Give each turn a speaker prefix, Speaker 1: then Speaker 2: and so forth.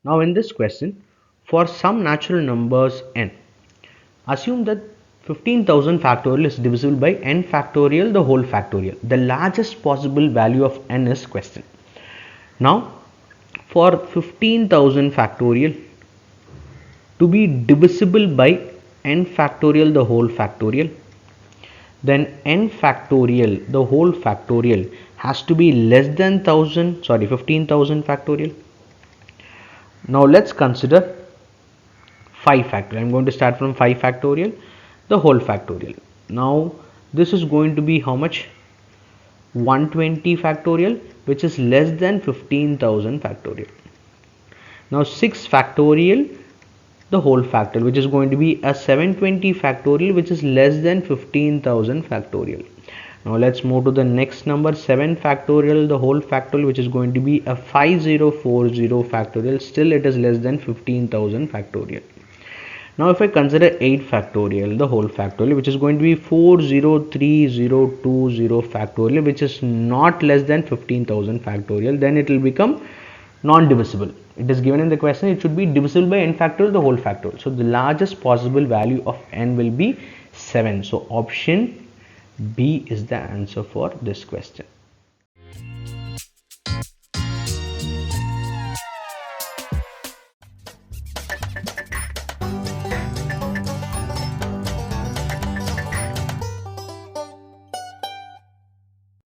Speaker 1: Now in this question, for some natural numbers n, assume that 15,000 factorial is divisible by n factorial the whole factorial. The largest possible value of n is question. Now for 15,000 factorial to be divisible by n factorial the whole factorial, then n factorial the whole factorial has to be less than 15,000 factorial. Now let's consider 5 factorial. I'm going to start from 5 factorial the whole factorial. Now this is going to be how much? 120 factorial, which is less than 15,000 factorial. Now 6 factorial the whole factorial, which is going to be a 720 factorial, which is less than 15,000 factorial. Now let's move to the next number, 7 factorial the whole factorial, which is going to be a 5040 factorial. Still it is less than 15,000 factorial. Now if I consider 8 factorial the whole factorial, which is going to be 403020 factorial, which is not less than 15,000 factorial, then it will become non-divisible. It is given in the question, it should be divisible by n factorial the whole factorial. So the largest possible value of n will be 7. So option B is the answer for this question.